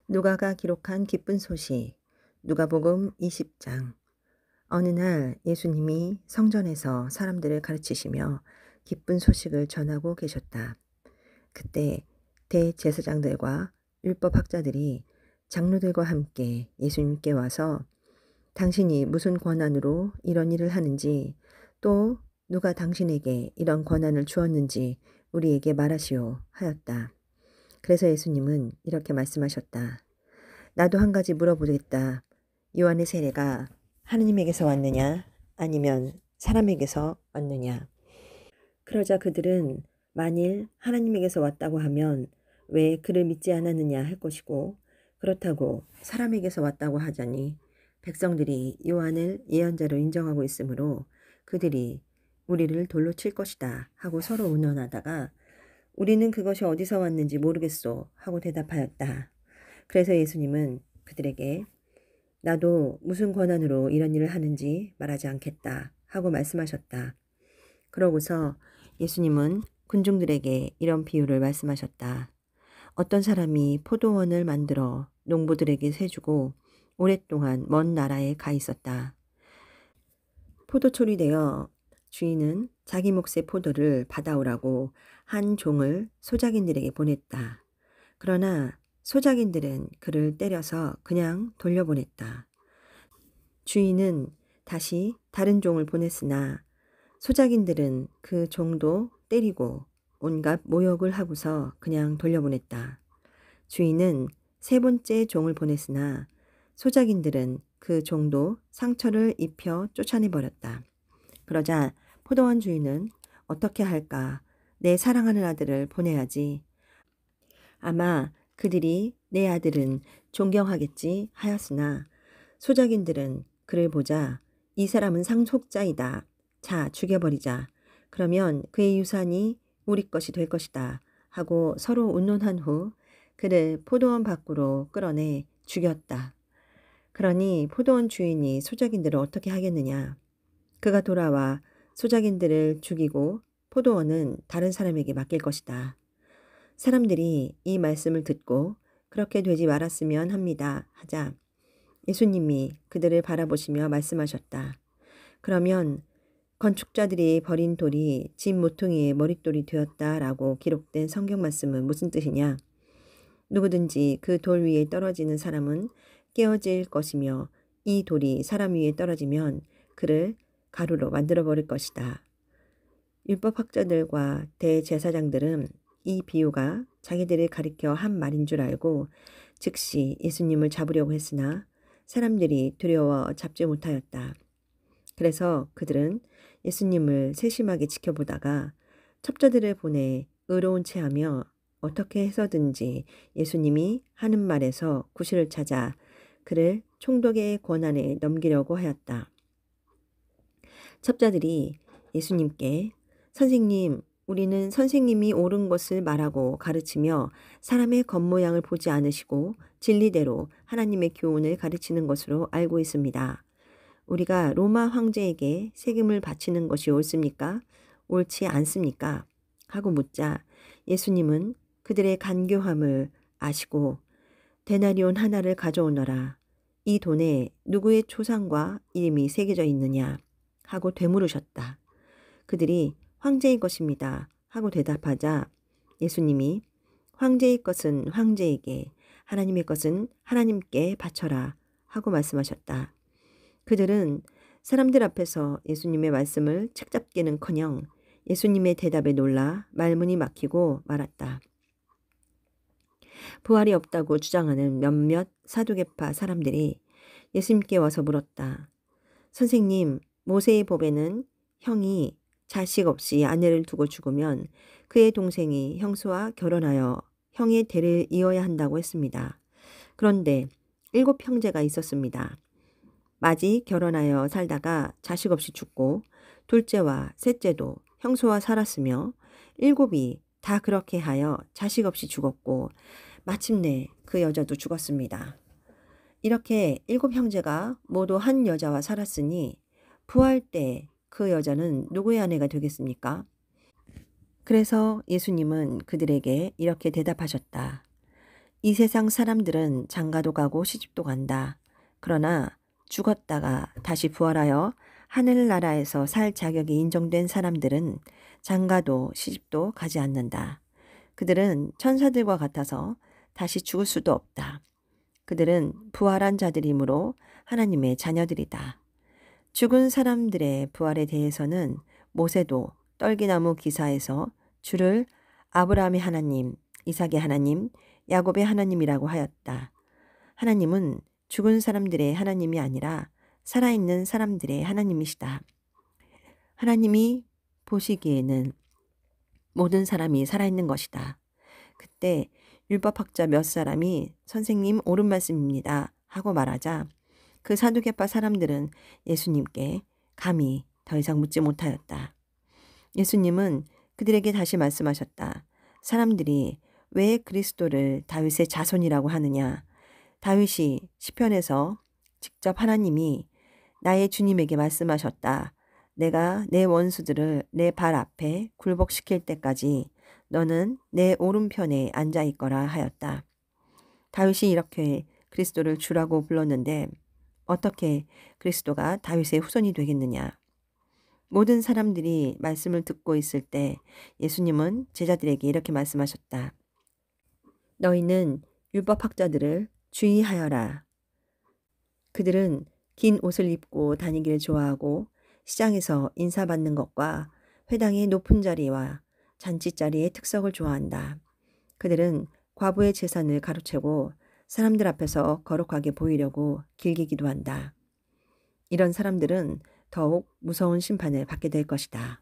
누가가 기록한 기쁜 소식. 누가복음 20장. 어느 날 예수님이 성전에서 사람들을 가르치시며 기쁜 소식을 전하고 계셨다. 그때 대제사장들과 율법학자들이 장로들과 함께 예수님께 와서 당신이 무슨 권한으로 이런 일을 하는지, 또 누가 당신에게 이런 권한을 주었는지 우리에게 말하시오 하였다. 그래서 예수님은 이렇게 말씀하셨다. 나도 한 가지 물어보겠다. 요한의 세례가 하느님에게서 왔느냐 아니면 사람에게서 왔느냐. 그러자 그들은 만일 하나님에게서 왔다고 하면 왜 그를 믿지 않았느냐 할 것이고, 그렇다고 사람에게서 왔다고 하자니 백성들이 요한을 예언자로 인정하고 있으므로 그들이 우리를 돌로 칠 것이다 하고 서로 의논하다가 우리는 그것이 어디서 왔는지 모르겠소 하고 대답하였다. 그래서 예수님은 그들에게 나도 무슨 권한으로 이런 일을 하는지 말하지 않겠다 하고 말씀하셨다. 그러고서 예수님은 군중들에게 이런 비유를 말씀하셨다. 어떤 사람이 포도원을 만들어 농부들에게 세주고 오랫동안 먼 나라에 가 있었다. 포도철이 되어 주인은 자기 몫의 포도를 받아오라고 한 종을 소작인들에게 보냈다. 그러나 소작인들은 그를 때려서 그냥 돌려보냈다. 주인은 다시 다른 종을 보냈으나 소작인들은 그 종도 때리고 온갖 모욕을 하고서 그냥 돌려보냈다. 주인은 세 번째 종을 보냈으나 소작인들은 그 종도 상처를 입혀 쫓아내버렸다. 그러자 포도원 주인은 어떻게 할까? 내 사랑하는 아들을 보내야지. 아마 그들이 내 아들은 존경하겠지 하였으나 소작인들은 그를 보자 이 사람은 상속자이다. 자, 죽여버리자. 그러면 그의 유산이 우리 것이 될 것이다. 하고 서로 의논한 후 그를 포도원 밖으로 끌어내 죽였다. 그러니 포도원 주인이 소작인들을 어떻게 하겠느냐. 그가 돌아와 소작인들을 죽이고 포도원은 다른 사람에게 맡길 것이다. 사람들이 이 말씀을 듣고 그렇게 되지 말았으면 합니다 하자 예수님이 그들을 바라보시며 말씀하셨다. 그러면 건축자들이 버린 돌이 집 모퉁이의 머릿돌이 되었다라고 기록된 성경 말씀은 무슨 뜻이냐? 누구든지 그 돌 위에 떨어지는 사람은 깨어질 것이며 이 돌이 사람 위에 떨어지면 그를 가루로 만들어 버릴 것이다. 율법학자들과 대제사장들은 이 비유가 자기들을 가리켜 한 말인 줄 알고 즉시 예수님을 잡으려고 했으나 사람들이 두려워 잡지 못하였다. 그래서 그들은 예수님을 세심하게 지켜보다가 첩자들을 보내 의로운 체하며 어떻게 해서든지 예수님이 하는 말에서 구실을 찾아 그를 총독의 권한에 넘기려고 하였다. 첩자들이 예수님께 선생님, 우리는 선생님이 옳은 것을 말하고 가르치며 사람의 겉모양을 보지 않으시고 진리대로 하나님의 교훈을 가르치는 것으로 알고 있습니다. 우리가 로마 황제에게 세금을 바치는 것이 옳습니까? 옳지 않습니까? 하고 묻자 예수님은 그들의 간교함을 아시고 데나리온 하나를 가져오너라. 이 돈에 누구의 초상과 이름이 새겨져 있느냐? 하고 되물으셨다. 그들이 황제의 것입니다. 하고 대답하자 예수님이 황제의 것은 황제에게, 하나님의 것은 하나님께 바쳐라 하고 말씀하셨다. 그들은 사람들 앞에서 예수님의 말씀을 책잡기는커녕 예수님의 대답에 놀라 말문이 막히고 말았다. 부활이 없다고 주장하는 몇몇 사두개파 사람들이 예수님께 와서 물었다. 선생님, 모세의 법에는 형이 자식 없이 아내를 두고 죽으면 그의 동생이 형수와 결혼하여 형의 대를 이어야 한다고 했습니다. 그런데 7 형제가 있었습니다. 마지 결혼하여 살다가 자식 없이 죽고 둘째와 셋째도 형수와 살았으며 7이 다 그렇게 하여 자식 없이 죽었고 마침내 그 여자도 죽었습니다. 이렇게 7 형제가 모두 한 여자와 살았으니 부활 때 그 여자는 누구의 아내가 되겠습니까? 그래서 예수님은 그들에게 이렇게 대답하셨다. 이 세상 사람들은 장가도 가고 시집도 간다. 그러나 죽었다가 다시 부활하여 하늘나라에서 살 자격이 인정된 사람들은 장가도 시집도 가지 않는다. 그들은 천사들과 같아서 다시 죽을 수도 없다. 그들은 부활한 자들이므로 하나님의 자녀들이다. 죽은 사람들의 부활에 대해서는 모세도 떨기나무 기사에서 주를 아브라함의 하나님, 이삭의 하나님, 야곱의 하나님이라고 하였다. 하나님은 죽은 사람들의 하나님이 아니라 살아있는 사람들의 하나님이시다. 하나님이 보시기에는 모든 사람이 살아있는 것이다. 그때 율법학자 몇 사람이 선생님 옳은 말씀입니다 하고 말하자 그 사두개파 사람들은 예수님께 감히 더 이상 묻지 못하였다. 예수님은 그들에게 다시 말씀하셨다. 사람들이 왜 그리스도를 다윗의 자손이라고 하느냐? 다윗이 시편에서 직접 하나님이 나의 주님에게 말씀하셨다. 내가 내 원수들을 내 발 앞에 굴복시킬 때까지 너는 내 오른편에 앉아 있거라 하였다. 다윗이 이렇게 그리스도를 주라고 불렀는데 어떻게 그리스도가 다윗의 후손이 되겠느냐? 모든 사람들이 말씀을 듣고 있을 때 예수님은 제자들에게 이렇게 말씀하셨다. 너희는 율법학자들을 주의하여라. 그들은 긴 옷을 입고 다니기를 좋아하고 시장에서 인사받는 것과 회당의 높은 자리와 잔치자리의 특석을 좋아한다. 그들은 과부의 재산을 가로채고 사람들 앞에서 거룩하게 보이려고 길게 기도한다. 이런 사람들은 더욱 무서운 심판을 받게 될 것이다.